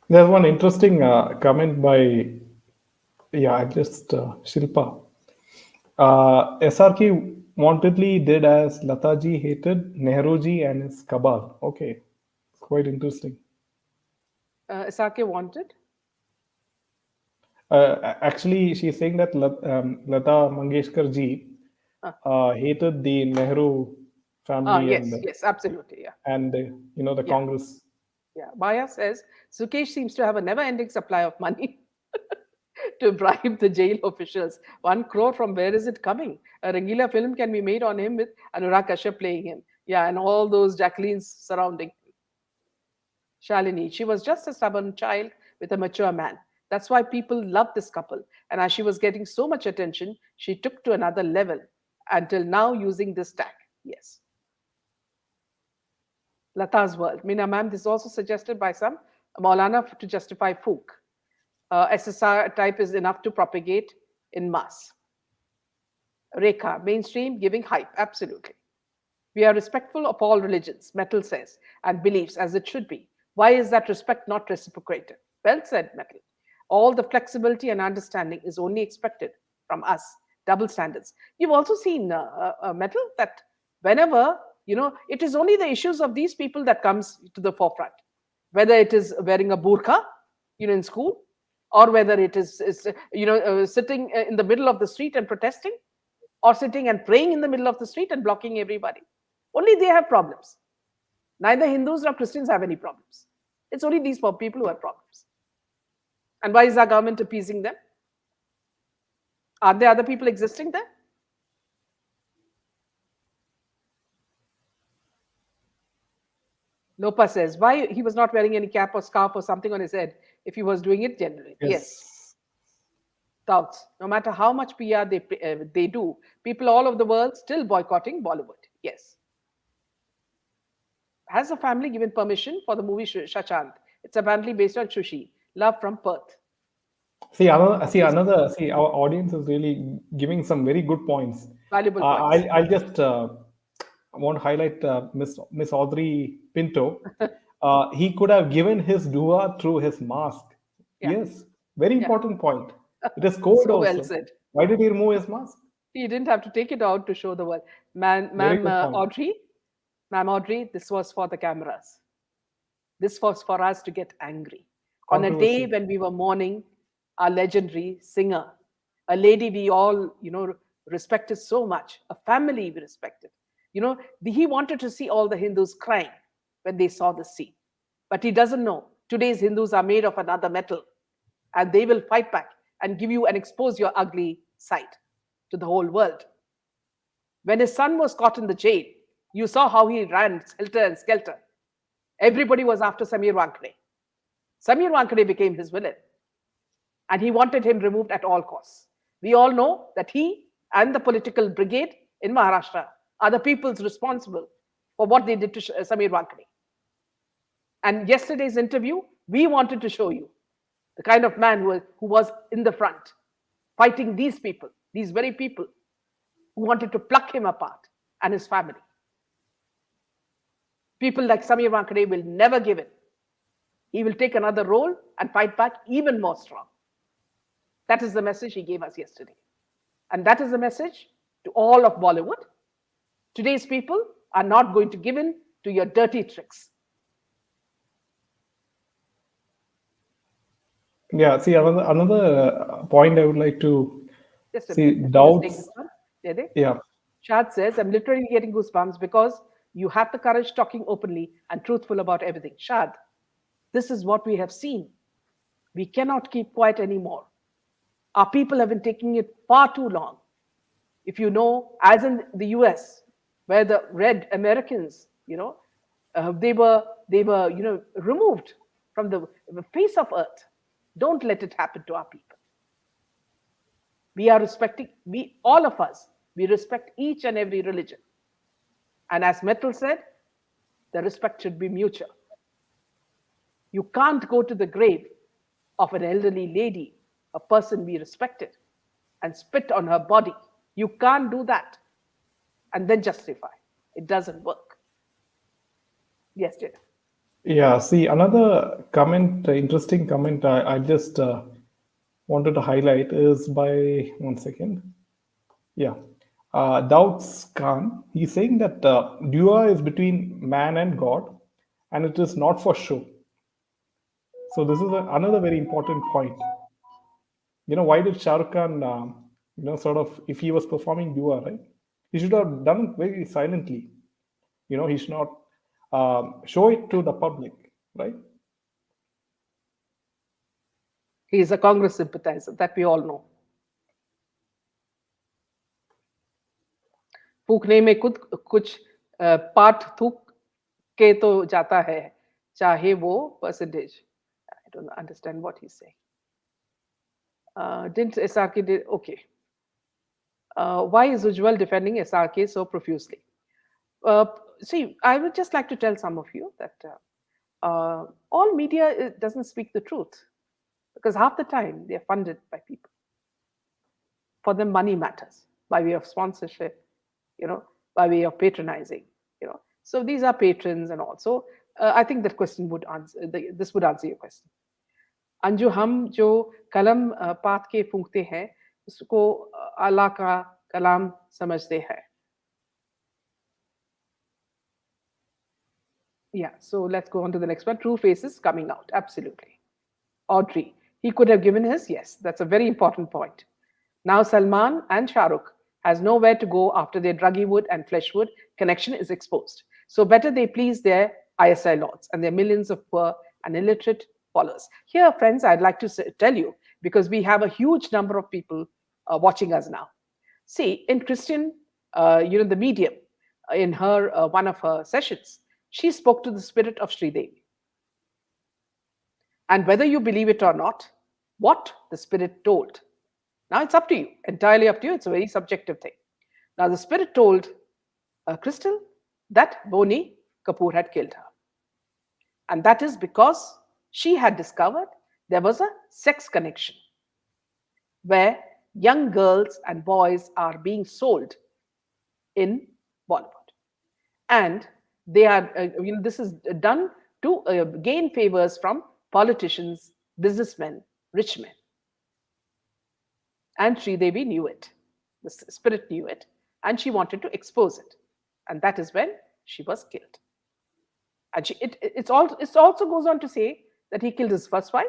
There's one interesting comment by, just Shilpa. SRK wantedly did as Lataji hated Nehruji and his cabal. Okay, it's quite interesting. SRK wanted? Actually, she's saying that Lata Mangeshkar ji hated the Nehru family yes, absolutely, yeah. And the Congress. Yeah, Maya says Sukesh seems to have a never-ending supply of money to bribe the jail officials. 1 crore from where is it coming? A Rangila film can be made on him with Anurag Kashyap playing him. Yeah, and all those Jacquelines surrounding him. Shalini, she was just a stubborn child with a mature man. That's why people loved this couple. And as she was getting so much attention, she took to another level until now using this tag. Yes. Lata's world. Meena ma'am, this is also suggested by some Maulana to justify fook. SSR type is enough to propagate in mass. Rekha, mainstream, giving hype. Absolutely. We are respectful of all religions, Metal says, and beliefs as it should be. Why is that respect not reciprocated? Well said, Metal. All the flexibility and understanding is only expected from us. Double standards. You've also seen, Metal, that whenever, it is only the issues of these people that comes to the forefront. Whether it is wearing a burqa, in school, or whether it is sitting in the middle of the street and protesting, or sitting and praying in the middle of the street and blocking everybody. Only they have problems. Neither Hindus nor Christians have any problems. It's only these poor people who have problems. And why is our government appeasing them? Are there other people existing there? Lopa says, why he was not wearing any cap or scarf or something on his head if he was doing it generally? Yes. Yes. Doubts. No matter how much PR they do, people all over the world still boycotting Bollywood. Yes. Has the family given permission for the movie Shachant? It's apparently based on Shushi. Love from Perth. See, our audience is really giving some very good points. Valuable points. I'll just want to highlight Miss Audrey Pinto. He could have given his dua through his mask. Yeah. Yes, very important point. It is cold So well also. said. Why did he remove his mask? He didn't have to take it out to show the world. Very Ma'am good point. Audrey, this was for the cameras. This was for us to get angry. On a day Controversy. when we were mourning our legendary singer, a lady we all, respected so much, a family we respected. He wanted to see all the Hindus crying when they saw the scene. But he doesn't know today's Hindus are made of another metal, and they will fight back and give you and expose your ugly side to the whole world. When his son was caught in the jail, you saw how he ran helter and skelter. Everybody was after Samir Wankhede. Samir Wankhede became his villain, and he wanted him removed at all costs. We all know that he and the political brigade in Maharashtra are the people's responsible for what they did to Samir Wankhede. And yesterday's interview, we wanted to show you the kind of man who was in the front, fighting these people, these very people who wanted to pluck him apart and his family. People like Samir Wankhede will never give in. He will take another role and fight back even more strong. That is the message he gave us yesterday. And that is the message to all of Bollywood. Today's people are not going to give in to your dirty tricks. Yeah, see, another point I would like to Just a see minute. doubts. Yeah, Shad says, I'm literally getting goosebumps because you have the courage talking openly and truthful about everything. Shad, this is what we have seen. We cannot keep quiet anymore. Our people have been taking it far too long. If you know, as in the US, where the red Americans, they were removed from the face of earth. Don't let it happen to our people. We are respecting, all of us, we respect each and every religion. And as Metal said, the respect should be mutual. You can't go to the grave of an elderly lady, a person we respected, and spit on her body. You can't do that and then justify. It doesn't work. Yes, Jada. yeah. See, another comment, interesting comment I just wanted to highlight is by 1 second. Yeah. Doubts Khan, he's saying that dua is between man and God and it is not for show. So this is another very important point. Why did Shah Rukh Khan, sort of, if he was performing dua, right? He should have done it very silently. He should not show it to the public, right? He is a Congress sympathizer, that we all know. फूकने में कुछ part थूक के तो जाता है, चाहे वो percentage. I don't understand what he's saying. Didn't SRK did okay? Why is Ujjwal defending SRK so profusely? See, I would just like to tell some of you that all media doesn't speak the truth, because half the time they are funded by people. For them, money matters by way of sponsorship, by way of patronizing, So these are patrons and all. So I think that question would answer. This would answer your question. Anju हम जो कलम पात के फूंकते हैं उसको अल्लाह का कलाम समझते हैं. Yeah, so let's go on to the next one. True faces coming out. Absolutely. Audrey, he could have given his. Yes, that's a very important point. Now Salman and Shah Rukh has nowhere to go after their Druggywood and Fleshwood connection is exposed. So better they please their ISI lords and their millions of poor and illiterate follows. Here, friends, I'd like to tell you, because we have a huge number of people watching us now. See, in Christian, the medium, in her one of her sessions, she spoke to the spirit of Sri Devi. And whether you believe it or not, what the spirit told. Now it's up to you, entirely up to you. It's a very subjective thing. Now the spirit told Crystal that Boni Kapoor had killed her. And that is because she had discovered there was a sex connection where young girls and boys are being sold in Bollywood. And they are, this is done to gain favors from politicians, businessmen, rich men. And Sri Devi knew it. The spirit knew it. And she wanted to expose it. And that is when she was killed. And it also goes on to say that he killed his first wife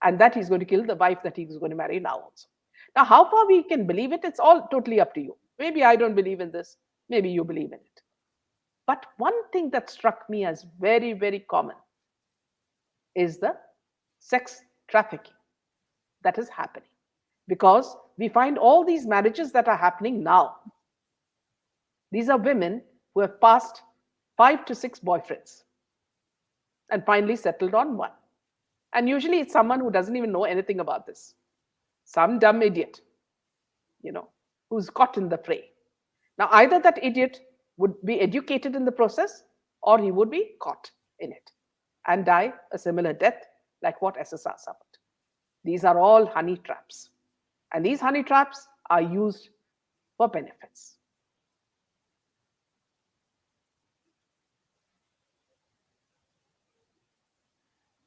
and that he's going to kill the wife that he's going to marry now also. Now, how far we can believe it, it's all totally up to you. Maybe I don't believe in this. Maybe you believe in it. But one thing that struck me as very, very common is the sex trafficking that is happening. Because we find all these marriages that are happening now. These are women who have passed 5 to 6 boyfriends and finally settled on one. And usually it's someone who doesn't even know anything about this. Some dumb idiot, who's caught in the fray. Now, either that idiot would be educated in the process or he would be caught in it and die a similar death like what SSR suffered. These are all honey traps. And these honey traps are used for benefits.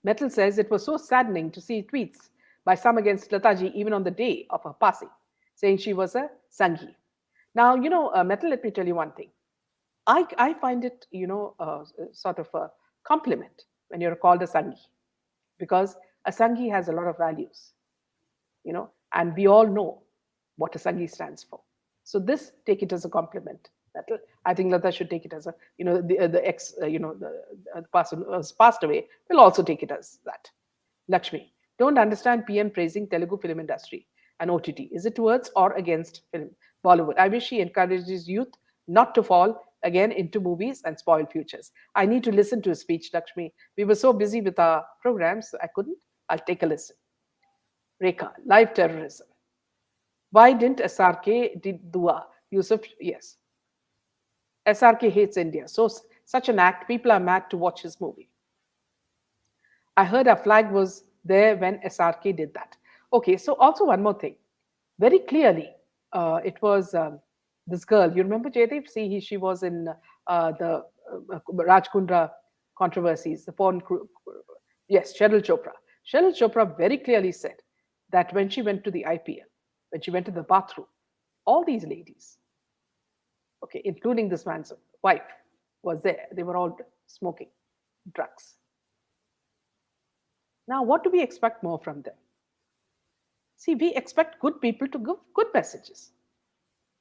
Metal says it was so saddening to see tweets by some against Lataji even on the day of her passing, saying she was a Sanghi. Now, Metal, let me tell you one thing. I find it, sort of a compliment when you're called a Sanghi, because a Sanghi has a lot of values, and we all know what a Sanghi stands for. So this, take it as a compliment. I think Lata should take it as a, the person who has passed away will also take it as that. Lakshmi, don't understand PM praising Telugu film industry and OTT. Is it towards or against film Bollywood? I wish he encourages youth not to fall again into movies and spoil futures. I need to listen to his speech, Lakshmi. We were so busy with our programs, I couldn't. I'll take a listen. Rekha, live terrorism. Why didn't SRK did dua? Yusuf, yes. SRK hates India. So such an act, people are mad to watch his movie. I heard a flag was there when SRK did that. Okay, so also one more thing. Very clearly, it was this girl. You remember Jaydev? See, she was in the Rajkundra controversies, the porn crew. Yes, Cheryl Chopra. Cheryl Chopra very clearly said that when she went to the IPL, when she went to the bathroom, all these ladies, okay, including this man's wife, was there. They were all smoking drugs. Now, what do we expect more from them? See, we expect good people to give good messages.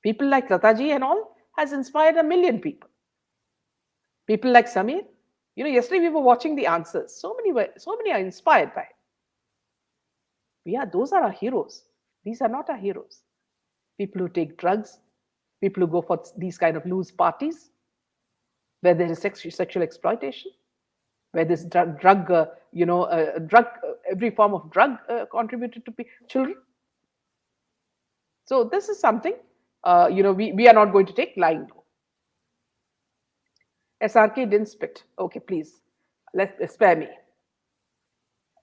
People like Lataji and all has inspired a million people. People like Samir, yesterday we were watching the answers. So many are inspired by it. Those are our heroes. These are not our heroes. People who take drugs, people who go for these kind of loose parties, where there is sexual exploitation, where there's every form of drug contributed to children. So this is something, we are not going to take lying to. SRK didn't spit. Okay, please, spare me.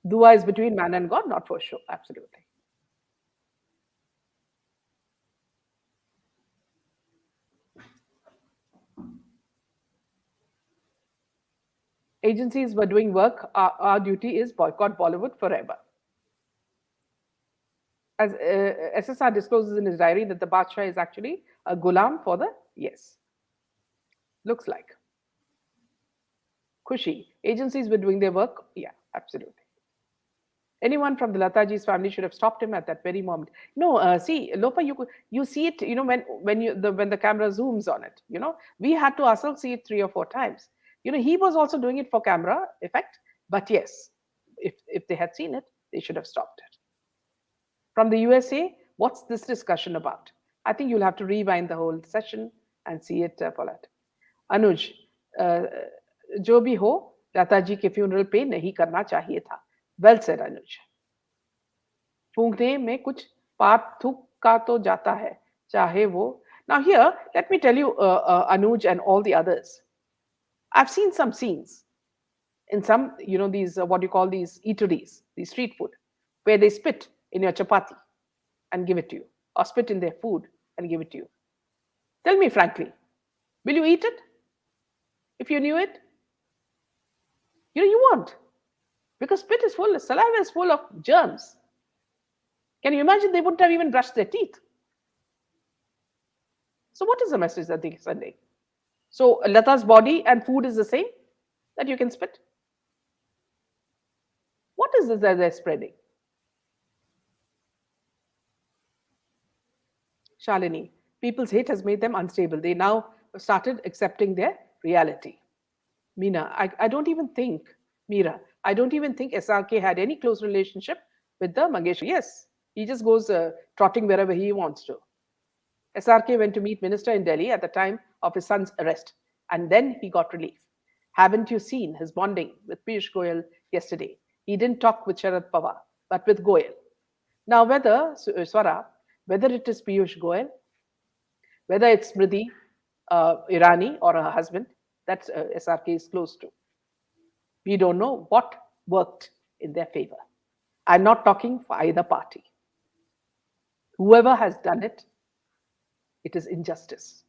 Dua is between man and God, not for show. Absolutely. Agencies were doing work. Our duty is boycott Bollywood forever. As SSR discloses in his diary that the Badshah is actually a gulam for the, yes. Looks like. Khushi. Agencies were doing their work. Yeah, absolutely. Anyone from the Lataji's family should have stopped him at that very moment. No, see, Lopa, you see it, when the camera zooms on it, we had to ourselves see it 3 or 4 times. He was also doing it for camera effect, but yes, if they had seen it, they should have stopped it. From the USA, what's this discussion about? I think you'll have to rewind the whole session and see it, Paulette. अनुज, जो भी हो, लता जी के funeral पे नहीं करना चाहिए था. Well said अनुज. फूंकने में कुछ पाप थूक का तो जाता है, चाहे वो. Now here, let me tell you, Anuj and all the others. I've seen some scenes in some, these, what you call these eateries, these street food, where they spit in your chapati and give it to you, or spit in their food and give it to you. Tell me frankly, will you eat it? If you knew it? You won't. Because spit is full, saliva is full of germs. Can you imagine they wouldn't have even brushed their teeth? So what is the message that they're sending? So Lata's body and food is the same? That you can spit? What is this that they're spreading? Shalini, people's hate has made them unstable. They now started accepting their reality. Meena, I don't even think, Meera, I don't even think SRK had any close relationship with the Mangesh. Yes, he just goes trotting wherever he wants to. SRK went to meet minister in Delhi at the time of his son's arrest, and then he got relief. Haven't you seen his bonding with Piyush Goyal yesterday? He didn't talk with Sharad Pawar, but with Goyal. Now, whether, Swara, whether it is Piyush Goyal, whether it's Smriti Irani or her husband, that SRK is close to. We don't know what worked in their favor. I'm not talking for either party. Whoever has done it, it is injustice.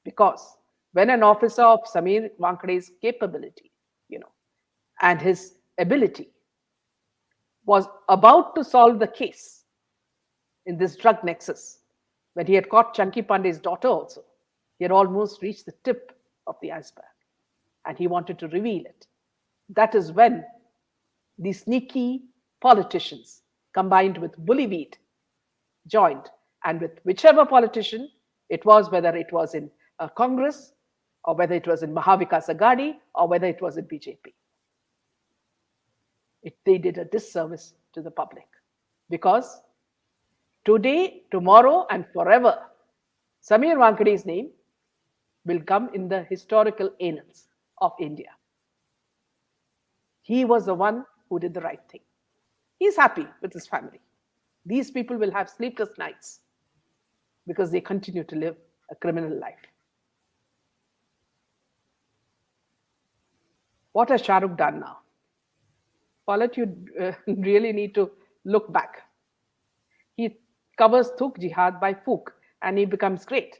Because when an officer of Samir Wankade's capability, and his ability was about to solve the case in this drug nexus, when he had caught Chunky Pandey's daughter also, he had almost reached the tip of the iceberg, and he wanted to reveal it. That is when these sneaky politicians, combined with bullyweed, joined, and with whichever politician it was, whether it was in Congress, or whether it was in Mahavikas Aghadi, or whether it was in BJP. They did a disservice to the public. Because today, tomorrow, and forever, Samir Wankade's name will come in the historical annals of India. He was the one who did the right thing. He's happy with his family. These people will have sleepless nights because they continue to live a criminal life. What has Shah Rukh done now? Paulette, you really need to look back. He covers Thuk Jihad by Fook, and he becomes great.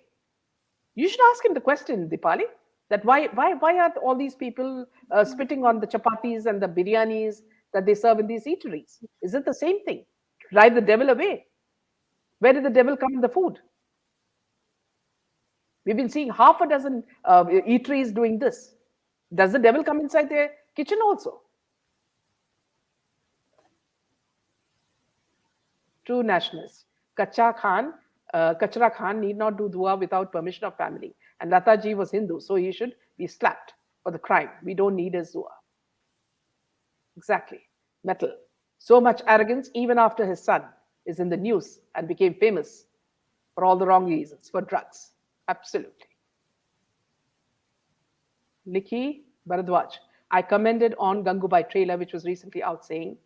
You should ask him the question, Dipali, that why are all these people spitting on the chapatis and the biryanis that they serve in these eateries? Is it the same thing? Drive the devil away. Where did the devil come in the food? We've been seeing half a dozen eateries doing this. Does the devil come inside their kitchen also? True nationalists. Kachra Khan need not do dua without permission of family. And Lata ji was Hindu, so he should be slapped for the crime. We don't need his dua. Exactly. Metal. So much arrogance, even after his son is in the news and became famous for all the wrong reasons, for drugs. Absolutely. Likhi Bharadwaj. I commented on Gangubai trailer, which was recently out saying,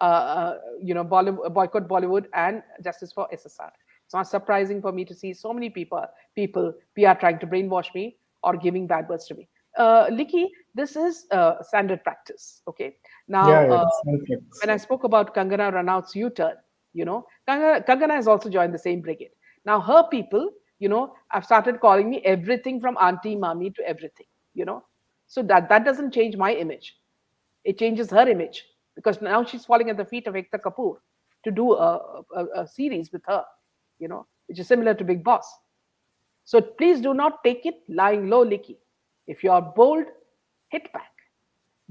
boycott Bollywood and justice for SSR. It's not surprising for me to see so many people PR trying to brainwash me or giving bad words to me. Likhi, this is standard practice. Okay. Now, when I spoke about Kangana Ranaut's U-turn, Kangana has also joined the same brigade. Now, her people, have started calling me everything from auntie, mommy to everything, So that doesn't change my image. It changes her image because now she's falling at the feet of Ekta Kapoor to do a series with her, which is similar to Big Boss. So please do not take it lying low, Likhi. If you are bold, hit back.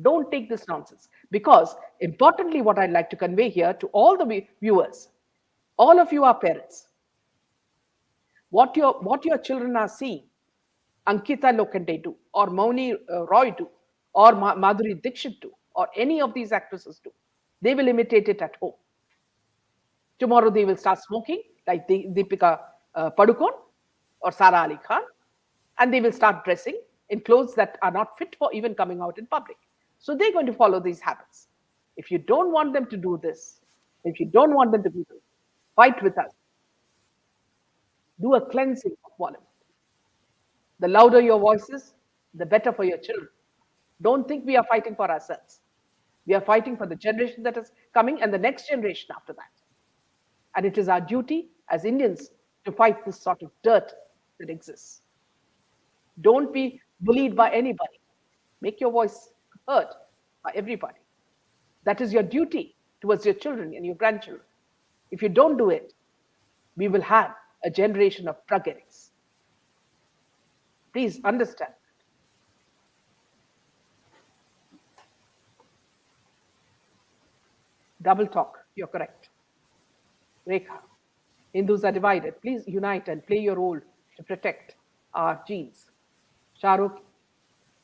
Don't take this nonsense. Because importantly, what I'd like to convey here to all the viewers, all of you are parents. What your children are seeing, Ankita Lokande do, or Mauni Roy do, or Madhuri Dixit do, or any of these actresses do, They will imitate it at home. Tomorrow they will start smoking like Deepika Padukone or Sara Ali Khan, and they will start dressing in clothes that are not fit for even coming out in public. So they're going to follow these habits. If you don't want them to do this, if you don't want them to do this, fight with us. Do a cleansing of Bollywood. The louder your voices, the better for your children. Don't think we are fighting for ourselves. We are fighting for the generation that is coming and the next generation after that. And it is our duty as Indians to fight this sort of dirt that exists. Don't be bullied by anybody. Make your voice heard by everybody. That is your duty towards your children and your grandchildren. If you don't do it, we will have a generation of drug addicts. Please understand. Double talk, you're correct. Rekha, Hindus are divided. Please unite and play your role to protect our genes. Shah Rukh,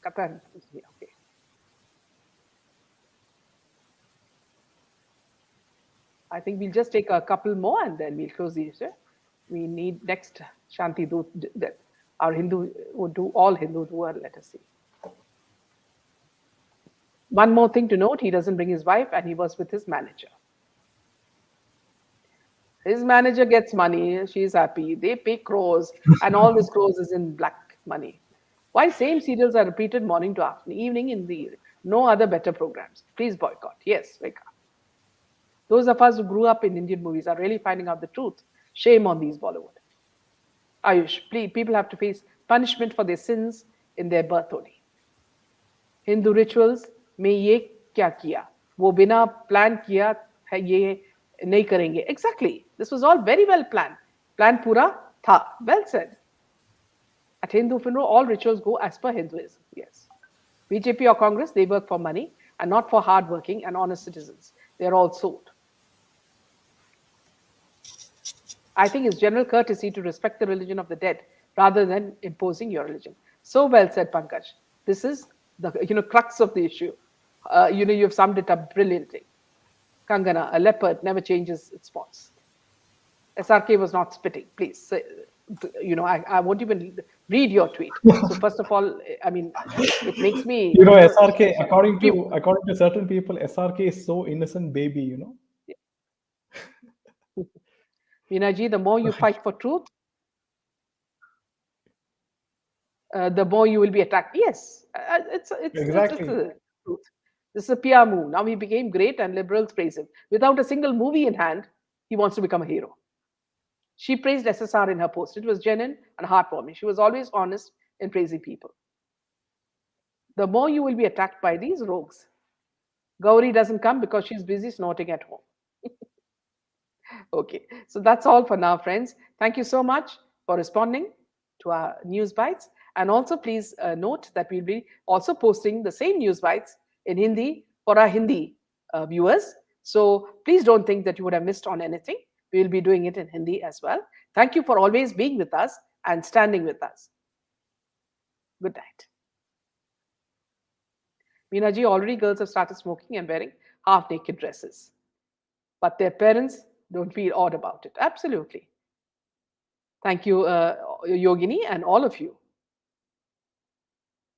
Qatar, okay. I think we'll just take a couple more and then we'll close the issue. We need next Shanti Doot, our Hindu, would do all Hindu word, let us see. One more thing to note, he doesn't bring his wife and he was with his manager. His manager gets money, she's happy, they pay crores, and all this crores is in black money. Why same serials are repeated morning to afternoon, evening in the no other better programs. Please boycott. Yes, Rekha. Those of us who grew up in Indian movies are really finding out the truth. Shame on these Bollywood. Ayush, please, people have to face punishment for their sins in their birth only. Hindu rituals में ये क्या किया वो बिना plan किया है ये नहीं करेंगे. Exactly. This was all very well planned. Plan पूरा था. Well said. At Hindu funeral, all rituals go as per Hinduism. Yes. BJP or Congress, they work for money and not for hardworking and honest citizens. They are all sold. I think it's general courtesy to respect the religion of the dead rather than imposing your religion. So well said, Pankaj. This is the crux of the issue. You've summed it up brilliantly. Kangana, a leopard never changes its spots. SRK was not spitting. Please, I won't even read your tweet. So first of all, I mean, it makes me. SRK, according to certain people, SRK is so innocent baby. Meenaji, the more you fight for truth, the more you will be attacked. Yes, it's exactly. the truth. This is a PR move. Now he became great and liberals praise him. Without a single movie in hand, he wants to become a hero. She praised SSR in her post. It was genuine and heartwarming. She was always honest in praising people. The more you will be attacked by these rogues. Gauri doesn't come because she's busy snorting at home. Okay, so that's all for now, friends. Thank you so much for responding to our news bites. And also, please note that we'll be also posting the same news bites in Hindi for our Hindi viewers. So please don't think that you would have missed on anything. We will be doing it in Hindi as well. Thank you for always being with us and standing with us. Good night. Meenaji, already girls have started smoking and wearing half-naked dresses. But their parents don't feel odd about it. Absolutely. Thank you, Yogini, and all of you.